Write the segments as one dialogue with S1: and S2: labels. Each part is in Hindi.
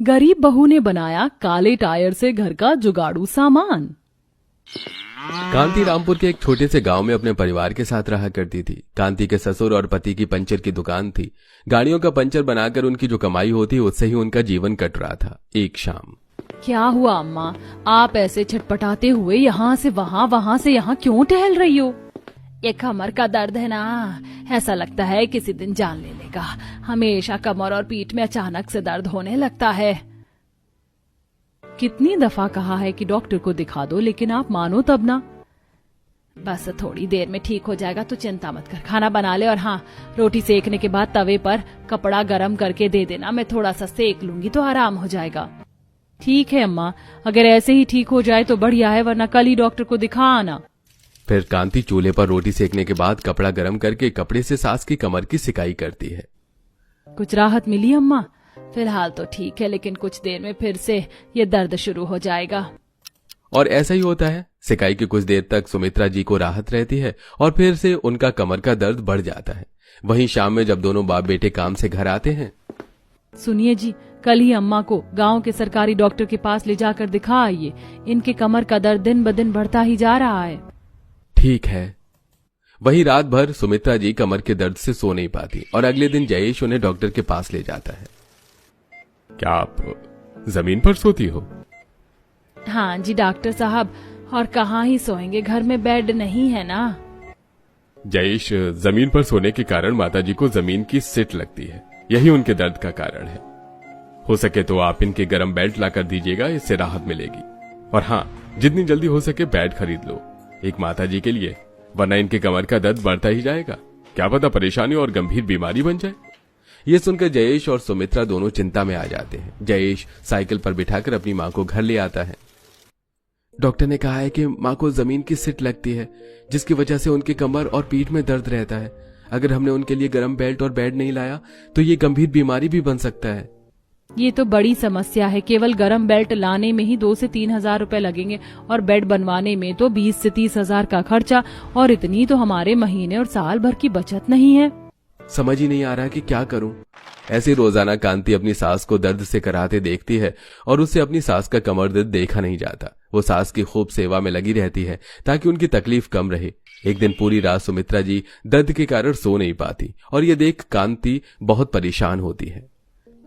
S1: गरीब बहू ने बनाया काले टायर से घर का जुगाड़ू सामान।
S2: कांति रामपुर के एक छोटे से गांव में अपने परिवार के साथ रहा करती थी। कांति के ससुर और पति की पंचर की दुकान थी। गाड़ियों का पंचर बनाकर उनकी जो कमाई होती उससे ही उनका जीवन कट रहा था। एक शाम,
S1: क्या हुआ अम्मा, आप ऐसे छटपटाते हुए यहाँ से वहाँ वहाँ से यहाँ क्यों टहल रही हो? ये कमर का दर्द है ना, ऐसा लगता है किसी दिन जान ले लेगा। हमेशा कमर और पीठ में अचानक से दर्द होने लगता है। कितनी दफा कहा है कि डॉक्टर को दिखा दो, लेकिन आप मानो तब ना। बस थोड़ी देर में ठीक हो जाएगा, तो चिंता मत कर। खाना बना ले और हाँ, रोटी सेकने के बाद तवे पर कपड़ा गरम करके दे देना, मैं थोड़ा सा सेक लूंगी तो आराम हो जाएगा। ठीक है अम्मा, अगर ऐसे ही ठीक हो जाए तो बढ़िया है, वरना कल ही डॉक्टर को दिखा आना।
S2: फिर कांति चूल्हे पर रोटी सेकने के बाद कपड़ा गर्म करके कपड़े से सास की कमर की सिकाई करती है।
S1: कुछ राहत मिली अम्मा? फिलहाल तो ठीक है, लेकिन कुछ देर में फिर से ये दर्द शुरू हो जाएगा।
S2: और ऐसा ही होता है। सिकाई की कुछ देर तक सुमित्रा जी को राहत रहती है और फिर से उनका कमर का दर्द बढ़ जाता है। वहीं शाम में जब दोनों बाप बेटे काम से घर आते हैं,
S1: सुनिए जी, कल ही अम्मा को गांव के सरकारी डॉक्टर के पास ले जाकर दिखा आइए। इनके कमर का दर्द दिन ब दिन बढ़ता ही जा रहा है।
S2: ठीक है। वही रात भर सुमित्रा जी कमर के दर्द से सो नहीं पाती और अगले दिन जयेश उन्हें डॉक्टर के पास ले जाता है। क्या आप जमीन पर सोती हो?
S1: हाँ जी डॉक्टर साहब, और कहाँ ही सोएंगे, घर में बेड नहीं है ना।
S2: जयेश, जमीन पर सोने के कारण माताजी को जमीन की सिट लगती है, यही उनके दर्द का कारण है। हो सके तो आप इनके गर्म बेल्ट लाकर दीजिएगा, इससे राहत मिलेगी। और हाँ, जितनी जल्दी हो सके बेड खरीद लो, एक माताजी के लिए, वरना इनके कमर का दर्द बढ़ता ही जाएगा। क्या पता परेशानी और गंभीर बीमारी बन जाए। ये सुनकर जयेश और सुमित्रा दोनों चिंता में आ जाते हैं। जयेश साइकिल पर बिठाकर अपनी माँ को घर ले आता है। डॉक्टर ने कहा है कि माँ को जमीन की सिट लगती है, जिसकी वजह से उनके कमर और पीठ में दर्द रहता है। अगर हमने उनके लिए गर्म बेल्ट और बेड नहीं लाया तो ये गंभीर बीमारी भी बन सकता है।
S1: ये तो बड़ी समस्या है। केवल गर्म बेल्ट लाने में ही 2 से 3 हजार रुपए लगेंगे और बेड बनवाने में तो 20 से 30 हजार का खर्चा, और इतनी तो हमारे महीने और साल भर की बचत नहीं है।
S2: समझ ही नहीं आ रहा कि क्या करूं। ऐसे रोजाना कांति अपनी सास को दर्द से कराते देखती है और उससे अपनी सास का कमर दर्द देखा नहीं जाता। वो सास की खूब सेवा में लगी रहती है ताकि उनकी तकलीफ कम रहे। एक दिन पूरी रात सुमित्रा जी दर्द के कारण सो नहीं पाती और ये देख कांति बहुत परेशान होती है।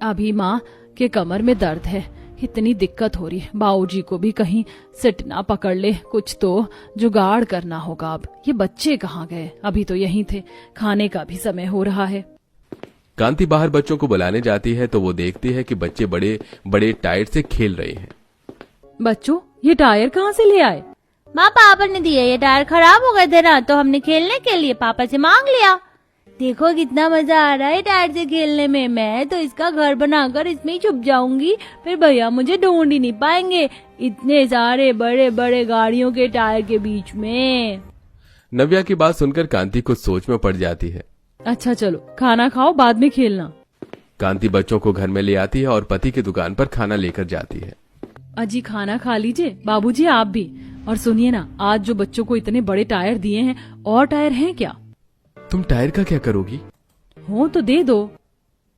S1: अभी माँ के कमर में दर्द है, इतनी दिक्कत हो रही है। बाबूजी को भी कहीं सिट ना पकड़ ले, कुछ तो जुगाड़ करना होगा। अब ये बच्चे कहाँ गए? अभी तो यहीं थे, खाने का भी समय हो रहा है।
S2: कांति बाहर बच्चों को बुलाने जाती है तो वो देखती है कि बच्चे बड़े बड़े टायर से खेल रहे हैं।
S1: बच्चों, ये टायर कहाँ से ले आए?
S3: माँ, पापा ने दिए। ये टायर खराब हो गए थे ना, तो हमने खेलने के लिए पापा से मांग लिया। देखो कितना मजा आ रहा है टायर से खेलने में। मैं तो इसका घर बनाकर इसमें ही छुप जाऊंगी, फिर भैया मुझे ढूंढ ही नहीं पाएंगे, इतने सारे बड़े बड़े गाड़ियों के टायर के बीच में।
S2: नव्या की बात सुनकर कांति कुछ सोच में पड़ जाती है।
S1: अच्छा चलो, खाना खाओ, बाद में खेलना।
S2: कांति बच्चों को घर में ले आती है और पति की दुकान पर खाना लेकर जाती है।
S1: अजी खाना खा लीजिए, बाबूजी आप भी। और सुनिए ना, आज जो बच्चों को इतने बड़े टायर दिए हैं, और टायर हैं क्या?
S2: तुम टायर का क्या करोगी?
S1: हो तो दे दो।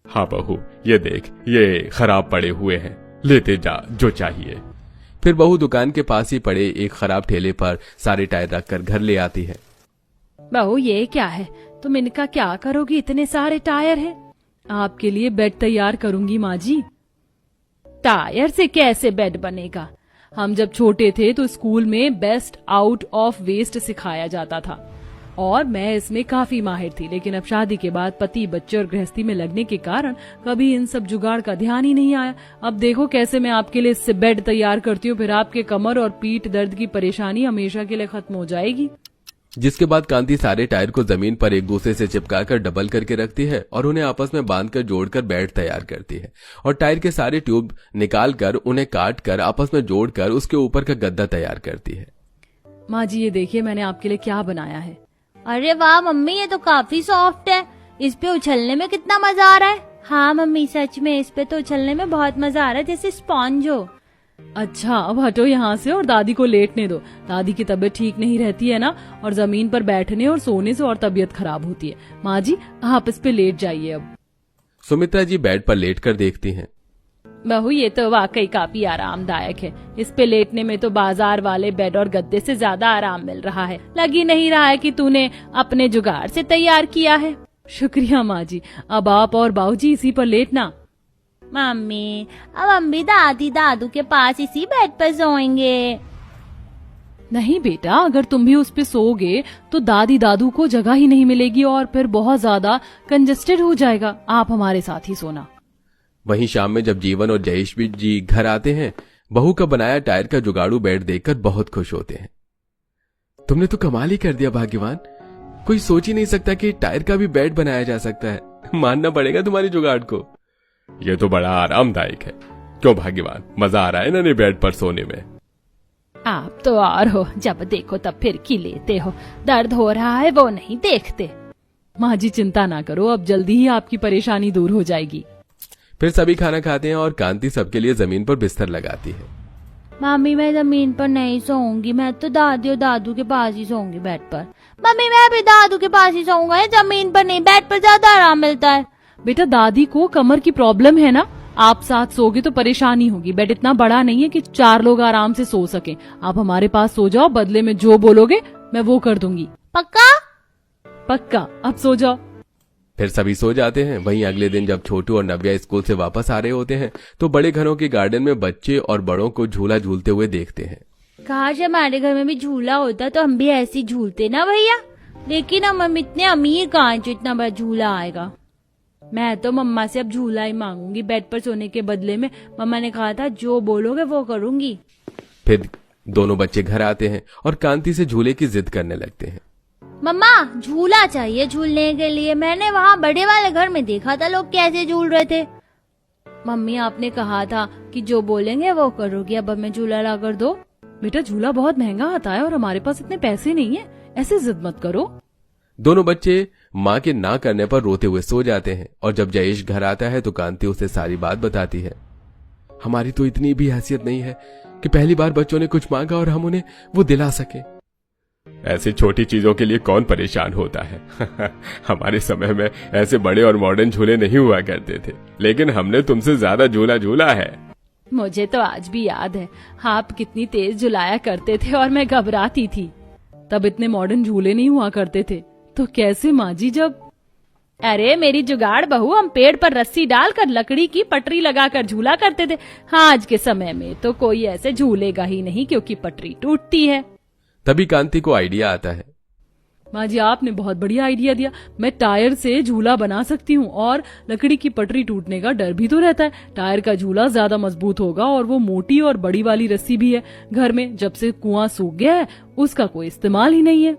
S2: हाँ बहू, ये देख, ये खराब पड़े हुए हैं, लेते जा जो चाहिए। फिर बहू दुकान के पास ही पड़े एक खराब ठेले पर सारे टायर रखकर घर ले आती है।
S1: बहू ये क्या है, तुम इनका क्या करोगी? इतने सारे टायर हैं। आपके लिए बेड तैयार करूंगी माँ जी। टायर से कैसे बेड बनेगा? हम जब छोटे थे तो स्कूल में बेस्ट आउट ऑफ वेस्ट सिखाया जाता था और मैं इसमें काफी माहिर थी, लेकिन अब शादी के बाद पति बच्चे और गृहस्थी में लगने के कारण कभी इन सब जुगाड़ का ध्यान ही नहीं आया। अब देखो कैसे मैं आपके लिए इससे बेड तैयार करती हूँ, फिर आपके कमर और पीठ दर्द की परेशानी हमेशा के लिए खत्म हो जाएगी।
S2: जिसके बाद कांति सारे टायर को जमीन पर एक दूसरे से चिपकाकर डबल करके रखती है और उन्हें आपस में बांधकर जोड़कर बेड तैयार करती है और टायर के सारे ट्यूब निकालकर उन्हें काट कर आपस में जोड़कर उसके ऊपर का गद्दा तैयार करती है।
S1: माँ जी ये देखिए मैंने आपके लिए क्या बनाया है।
S3: अरे वाह मम्मी, ये तो काफी सॉफ्ट है। इस पे उछलने में कितना मजा आ रहा है। हाँ मम्मी, सच में इस पे तो उछलने में बहुत मजा आ रहा है, जैसे स्पॉन्ज हो।
S1: अच्छा अब हटो यहाँ से और दादी को लेटने दो। दादी की तबीयत ठीक नहीं रहती है ना, और जमीन पर बैठने और सोने से और तबीयत खराब होती है। माँ जी आप इस पे लेट जाइए अब।
S2: सुमित्रा जी बेड पर लेटकर देखती हैं।
S1: बहू ये तो वाकई काफी आरामदायक है। इस पे लेटने में तो बाजार वाले बेड और गद्दे से ज्यादा आराम मिल रहा है। लग ही नहीं रहा है कि तूने अपने जुगाड़ से तैयार किया है। शुक्रिया माँ जी, अब आप और बाबूजी इसी पर लेटना।
S3: मम्मी अब हम भी दादी दादू के पास इसी बेड पर सोएंगे।
S1: नहीं बेटा, अगर तुम भी उस पे सोओगे तो दादी दादू को जगह ही नहीं मिलेगी और फिर बहुत ज्यादा कंजेस्टेड हो जाएगा। आप हमारे साथ ही सोना।
S2: वहीं शाम में जब जीवन और जयेश भी जी घर आते हैं, बहू का बनाया टायर का जुगाड़ू बेड देखकर बहुत खुश होते हैं। तुमने तो कमाल ही कर दिया भाग्यवान, कोई सोच ही नहीं सकता कि टायर का भी बेड बनाया जा सकता है। मानना पड़ेगा तुम्हारी जुगाड़ को। यह तो बड़ा आरामदायक है। क्यों भाग्यवान, मजा आ रहा है ना नए बेड पर सोने में?
S1: आप तो और हो, जब देखो तब फिर की लेते हो। दर्द हो रहा है वो नहीं देखते। माँ जी चिंता ना करो, अब जल्दी ही आपकी परेशानी दूर हो जाएगी।
S2: फिर सभी खाना खाते हैं और कांति सबके लिए जमीन पर बिस्तर लगाती है।
S3: मम्मी मैं जमीन पर नहीं सोऊंगी, मैं तो दादी और दादू के पास ही सोऊंगी बेड पर। मम्मी मैं भी दादू के पास ही सोऊंगा, जमीन पर नहीं, बेड पर ज्यादा आराम मिलता है।
S1: बेटा दादी को कमर की प्रॉब्लम है ना, आप साथ सोगे तो परेशानी होगी। बेड इतना बड़ा नहीं है कि 4 लोग आराम से सो सकें। आप हमारे पास सो जाओ, बदले में जो बोलोगे मैं वो कर दूंगी।
S3: पक्का?
S1: पक्का, अब सो जाओ।
S2: फिर सभी सो जाते हैं। वहीं अगले दिन जब छोटू और नव्या स्कूल से वापस आ रहे होते हैं तो बड़े घरों के गार्डन में बच्चे और बड़ों को झूला झूलते हुए देखते हैं।
S3: काश हमारे घर में भी झूला होता तो हम भी ऐसे झूलते ना भैया। लेकिन हम इतने अमीर कहाँ हैं जो इतना बड़ा झूला आएगा। मैं तो मम्मा से अब झूला ही मांगूंगी बेड पर सोने के बदले में। मम्मा ने कहा था जो बोलोगे वो करूंगी।
S2: फिर दोनों बच्चे घर आते हैं और कांति से झूले की जिद करने लगते हैं।
S3: मम्मा झूला चाहिए झूलने के लिए। मैंने वहाँ बड़े वाले घर में देखा था लोग कैसे झूल रहे थे। मम्मी आपने कहा था कि जो बोलेंगे वो करोगी, अब हमें झूला ला कर दो।
S1: बेटा झूला बहुत महंगा आता है और हमारे पास इतने पैसे नहीं है, ऐसे जिद मत करो।
S2: दोनों बच्चे माँ के ना करने पर रोते हुए सो जाते हैं और जब जयेश घर आता है तो कांति उसे सारी बात बताती है। हमारी तो इतनी भी हैसियत नहीं है कि पहली बार बच्चों ने कुछ मांगा और हम उन्हें वो दिला सके। ऐसी छोटी चीजों के लिए कौन परेशान होता है। हमारे समय में ऐसे बड़े और मॉडर्न झूले नहीं हुआ करते थे, लेकिन हमने तुमसे ज्यादा झूला झूला है।
S1: मुझे तो आज भी याद है आप कितनी तेज झुलाया करते थे और मैं घबराती थी। तब इतने मॉडर्न झूले नहीं हुआ करते थे, तो कैसे माँ जी जब। अरे मेरी जुगाड़ बहू, हम पेड़ पर रस्सी डालकर लकड़ी की पटरी लगाकर झूला करते थे। हाँ, आज के समय में तो कोई ऐसे झूलेगा ही नहीं क्योंकि पटरी टूटती है।
S2: तभी कांति को आइडिया आता है।
S1: माँ जी आपने बहुत बढ़िया आइडिया दिया। मैं टायर से झूला बना सकती हूँ और लकड़ी की पटरी टूटने का डर भी तो रहता है। टायर का झूला ज्यादा मजबूत होगा और वो मोटी और बड़ी वाली रस्सी भी है घर में। जब से कुआं सूख गया है उसका कोई इस्तेमाल ही नहीं है।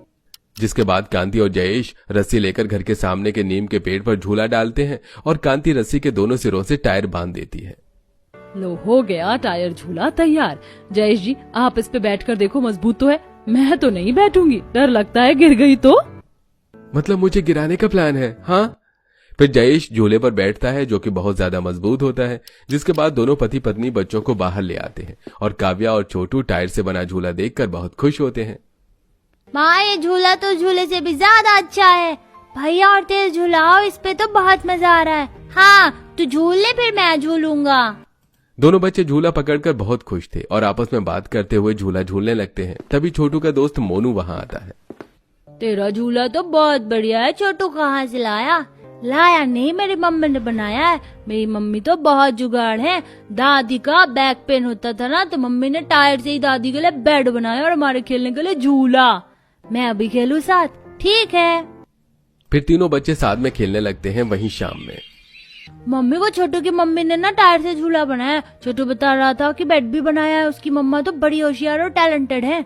S2: जिसके बाद कांति और जयेश रस्सी लेकर घर के सामने के नीम के पेड़ पर झूला डालते हैं और कांति रस्सी के दोनों सिरों से टायर बांध देती है।
S1: लो हो गया टायर झूला तैयार। जयेश जी आप इस पे बैठकर देखो, मजबूत तो है। मैं तो नहीं बैठूंगी, डर लगता है गिर गई तो।
S2: मतलब मुझे गिराने का प्लान है? हाँ। फिर जयेश झूले पर बैठता है जो कि बहुत ज्यादा मजबूत होता है। जिसके बाद दोनों पति पत्नी बच्चों को बाहर ले आते हैं और काव्या और छोटू टायर से बना झूला देखकर बहुत खुश होते हैं।
S3: माँ ये झूला तो झूले से भी ज्यादा अच्छा है। भैया और तेज झूलाओ, इस पे तो बहुत मजा आ रहा है। हाँ तू झूल ले फिर मैं झूलूंगा।
S2: दोनों बच्चे झूला पकड़कर बहुत खुश थे और आपस में बात करते हुए झूला झूलने लगते हैं। तभी छोटू का दोस्त मोनू वहां आता है।
S3: तेरा झूला तो बहुत बढ़िया है छोटू, कहाँ से लाया? लाया नहीं, मेरी मम्मी ने बनाया है। मेरी मम्मी तो बहुत जुगाड़ है। दादी का बैक पेन होता था ना तो मम्मी ने टायर से ही दादी के लिए बेड बनाया और हमारे खेलने के लिए झूला। मैं अभी खेलूं साथ? ठीक है।
S2: फिर तीनों बच्चे साथ में खेलने लगते हैं। वहीं शाम में
S3: मम्मी को छोटू की मम्मी ने ना टायर से झूला बनाया। छोटू बता रहा था कि बेड भी बनाया है। उसकी मम्मा तो बड़ी होशियार और टैलेंटेड है।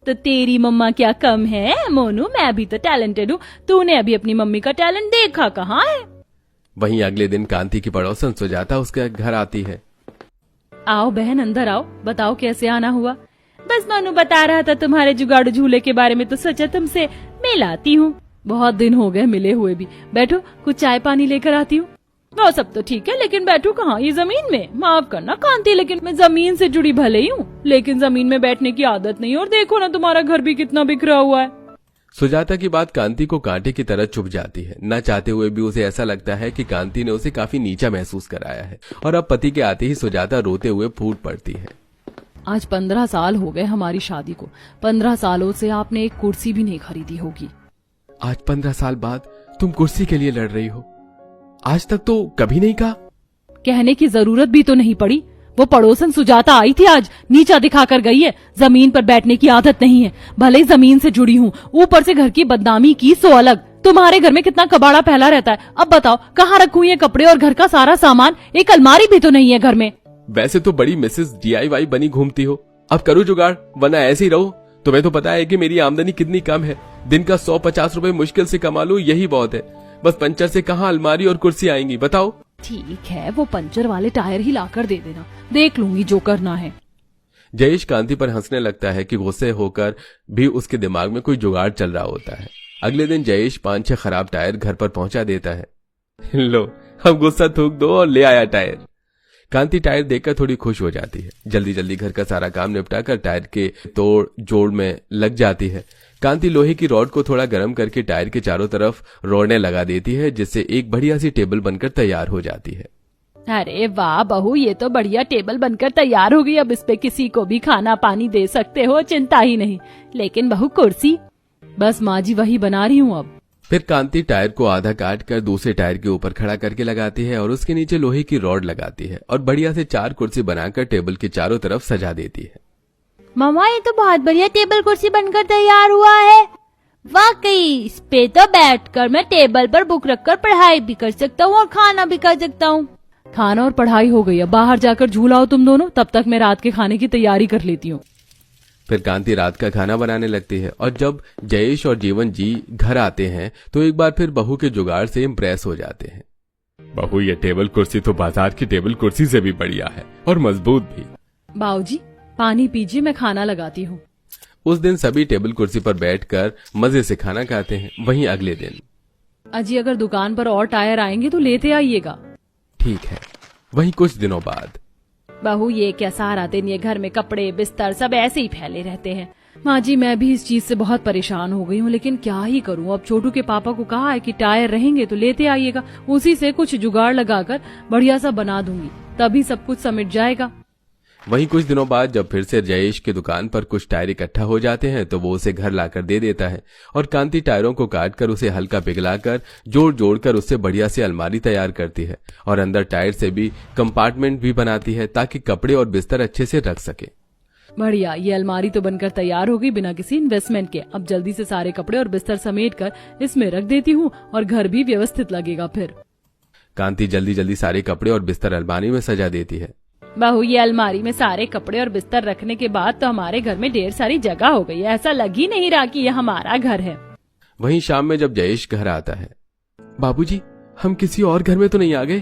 S1: तो तेरी मम्मा क्या कम है मोनू? मैं भी तो टैलेंटेड हूँ। तूने अभी अपनी मम्मी का टैलेंट देखा कहाँ है?
S2: वहीं अगले दिन कांति की पड़ोसन सुजाता उसके घर आती है।
S1: आओ बहन अंदर आओ, बताओ कैसे आना हुआ? बस मोनू बता रहा था तुम्हारे जुगाड़ू झूले के बारे में, तो सोचा तुमसे मिलाती हूँ। बहुत दिन हो गए मिले हुए भी। बैठो, कुछ चाय पानी लेकर आती हूँ। वो सब तो ठीक है, लेकिन बैठू कहाँ? ये जमीन में? माफ करना कांति, लेकिन मैं जमीन से जुड़ी भले ही हूँ, लेकिन जमीन में बैठने की आदत नहीं। और देखो ना तुम्हारा घर भी कितना बिखरा हुआ है।
S2: सुजाता की बात कांति को कांटे की तरह चुभ जाती है। न चाहते हुए भी उसे ऐसा लगता है कि कांति ने उसे काफी नीचा महसूस कराया है और अब पति के आते ही सुजाता रोते हुए फूट पड़ती है।
S1: आज 15 साल हो गए हमारी शादी को। 15 सालों से आपने एक कुर्सी भी नहीं खरीदी होगी।
S2: आज 15 साल बाद तुम कुर्सी के लिए लड़ रही हो? आज तक तो कभी नहीं कहा।
S1: कहने की जरूरत भी तो नहीं पड़ी। वो पड़ोसन सुजाता आई थी, आज नीचा दिखाकर गई है। जमीन पर बैठने की आदत नहीं है। भले ही जमीन से जुड़ी हूँ, ऊपर से घर की बदनामी की सो अलग। तुम्हारे घर में कितना कबाड़ा फैला रहता है। अब बताओ कहाँ रखूं ये कपड़े और घर का सारा सामान? एक अलमारी भी तो नहीं है घर में।
S2: वैसे तो बड़ी मिसेस DIY बनी घूमती हो। अब करो जुगाड़, वरना ऐसे ही रहो। तुम्हें तो पता है कि मेरी आमदनी कितनी कम है। दिन का 150 रुपए मुश्किल से कमा लूं, यही बहुत है। बस पंचर से कहाँ अलमारी और कुर्सी आएंगी, बताओ।
S1: ठीक है, वो पंचर वाले टायर ही लाकर दे देना, देख लूंगी जो करना है।
S2: जयेश कांति पर हंसने लगता है कि गुस्से होकर भी उसके दिमाग में कोई जुगाड़ चल रहा होता है। अगले दिन जयेश 5-6 खराब टायर घर पर पहुंचा देता है। लो, अब गुस्सा थूक दो और ले आया टायर। कांति टायर देखकर थोड़ी खुश हो जाती है। जल्दी जल्दी घर का सारा काम निपटाकर टायर के तोड़ जोड़ में लग जाती है। कांति लोहे की रॉड को थोड़ा गर्म करके टायर के चारों तरफ रोड़ने लगा देती है, जिससे एक बढ़िया सी टेबल बनकर तैयार हो जाती है।
S1: अरे वाह बहू, ये तो बढ़िया टेबल बनकर तैयार हो गई। अब इस पे किसी को भी खाना पानी दे सकते हो, चिंता ही नहीं। लेकिन बहू कुर्सी? बस माँ जी वही बना रही हूँ अब।
S2: फिर कांति टायर को आधा काट कर दूसरे टायर के ऊपर खड़ा करके लगाती है और उसके नीचे लोहे की रॉड लगाती है और बढ़िया से 4 कुर्सी बनाकर टेबल के चारों तरफ सजा देती है।
S3: मामा ये तो बहुत बढ़िया टेबल कुर्सी बनकर तैयार हुआ है। वाकई इस पे तो बैठकर मैं टेबल पर बुक रखकर पढ़ाई भी कर सकता हूँ और खाना भी कर सकता हूँ।
S1: खाना और पढ़ाई हो गई, अब बाहर जाकर झूलाओ तुम दोनों, तब तक मैं रात के खाने की तैयारी कर लेती हूँ।
S2: फिर कांति रात का खाना बनाने लगती है और जब जयेश और जीवन जी घर आते हैं तो एक बार फिर बहू के जुगाड़ से इम्प्रेस हो जाते हैं। बहू, ये टेबल कुर्सी तो बाजार की टेबल कुर्सी से भी बढ़िया है और मजबूत भी।
S1: बाबूजी पानी पीजिए, मैं खाना लगाती हूँ।
S2: उस दिन सभी टेबल कुर्सी पर बैठकर मजे से खाना खाते हैं। वहीं अगले दिन,
S1: अजी अगर दुकान पर और टायर आएंगे तो लेते आइएगा।
S2: ठीक है। वहीं कुछ दिनों बाद,
S1: बहू ये क्या सारा दिन ये घर में कपड़े बिस्तर सब ऐसे ही फैले रहते हैं। माँ जी मैं भी इस चीज से बहुत परेशान हो गई हूँ, लेकिन क्या ही करूँ। अब छोटू के पापा को कहा है कि टायर रहेंगे तो लेते आइएगा, उसी से कुछ जुगाड़ लगाकर बढ़िया सा बना दूंगी, तभी सब कुछ समिट जाएगा।
S2: वहीं कुछ दिनों बाद जब फिर से जयेश की दुकान पर कुछ टायर इकट्ठा हो जाते हैं तो वो उसे घर लाकर दे देता है और कांति टायरों को काटकर उसे हल्का पिघलाकर जोड़ जोड़कर उससे बढ़िया सी अलमारी तैयार करती है और अंदर टायर से भी कंपार्टमेंट भी बनाती है ताकि कपड़े और बिस्तर अच्छे से रख सके।
S1: बढ़िया, ये अलमारी तो बनकर तैयार हो गई बिना किसी इन्वेस्टमेंट के। अब जल्दी से सारे कपड़े और बिस्तर समेट कर इसमें रख देती हूँ और घर भी व्यवस्थित लगेगा। फिर
S2: कांति जल्दी जल्दी सारे कपड़े और बिस्तर अलमारी में सजा देती है।
S1: बहू ये अलमारी में सारे कपड़े और बिस्तर रखने के बाद तो हमारे घर में ढेर सारी जगह हो गई है, ऐसा लग ही नहीं रहा कि ये हमारा घर है।
S2: वहीं शाम में जब जयेश घर आता है, बाबूजी हम किसी और घर में तो नहीं आ गए?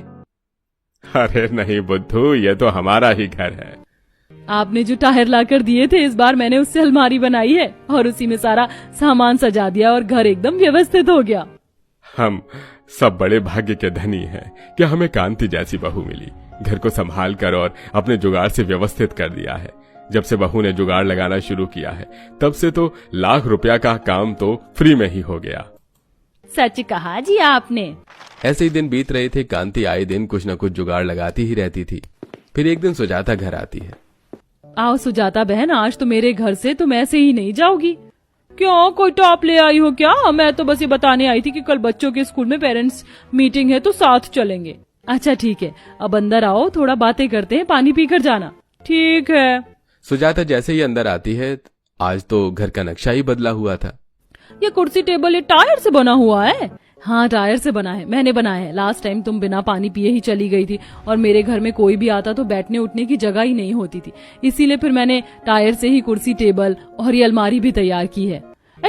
S2: अरे नहीं बुद्धू, ये तो हमारा ही घर है।
S1: आपने जो टायर लाकर दिए थे इस बार मैंने उससे अलमारी बनाई है और उसी में सारा सामान सजा दिया और घर एकदम व्यवस्थित हो गया।
S2: हम सब बड़े भाग्य के धनी हैं कि हमें कांति जैसी बहू मिली। घर को संभाल कर और अपने जुगाड़ से व्यवस्थित कर दिया है। जब से बहू ने जुगाड़ लगाना शुरू किया है तब से तो लाख रुपया का काम तो फ्री में ही हो गया।
S1: सच कहा जी आपने।
S2: ऐसे ही दिन बीत रहे थे। कांति आए दिन कुछ न कुछ जुगाड़ लगाती ही रहती थी। फिर एक दिन सुजाता घर आती है।
S1: आओ सुजाता बहन, आज तो मेरे घर से तुम ऐसे ही नहीं जाओगी। क्यों, कोई टॉप ले आई हो क्या? मैं तो बस ये बताने आई थी कि कल बच्चों के स्कूल में पेरेंट्स मीटिंग है तो साथ चलेंगे। अच्छा ठीक है, अब अंदर आओ, थोड़ा बातें करते हैं, पानी पीकर जाना। ठीक है।
S2: सुजाता जैसे ही अंदर आती है, आज तो घर का नक्शा ही बदला हुआ था।
S1: ये कुर्सी टेबल ये टायर से बना हुआ है? हाँ टायर से बना है, मैंने बनाया है। लास्ट टाइम तुम बिना पानी पिए ही चली गई थी और मेरे घर में कोई भी आता तो बैठने उठने की जगह ही नहीं होती थी, इसीलिए फिर मैंने टायर से ही कुर्सी टेबल और ये अलमारी भी तैयार की है।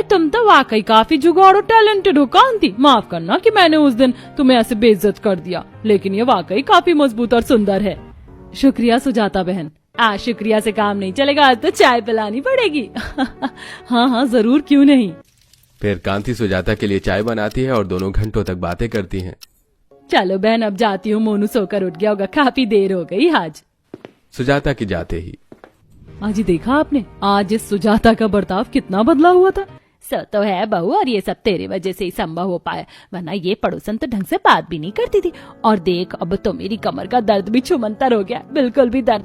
S1: तुम तो वाकई काफी जुगाड़ और टैलेंटेड हो कांति। माफ करना कि मैंने उस दिन तुम्हें ऐसे बेइज्जत कर दिया, लेकिन ये वाकई काफी मजबूत और सुंदर है। शुक्रिया सुजाता बहन। शुक्रिया से काम नहीं चलेगा, आज तो चाय पिलानी पड़ेगी। हाँ हाँ जरूर, क्यों नहीं।
S2: फिर कांति सुजाता के लिए चाय बनाती है और दोनों घंटों तक बातें करती हैं।
S1: चलो बहन अब जाती हूँ, मोनू सोकर उठ गया होगा, काफी देर हो गई आज।
S2: सुजाता के जाते ही,
S1: आज देखा आपने, आज इस सुजाता का बर्ताव कितना बदला हुआ था। सो तो है बहू, और ये सब तेरे वजह से ही संभव हो पाया, वरना ये पड़ोसन तो ढंग से बात भी नहीं करती थी। और देख अब तो मेरी कमर का दर्द भी छुमंतर हो गया, बिल्कुल भी दर्द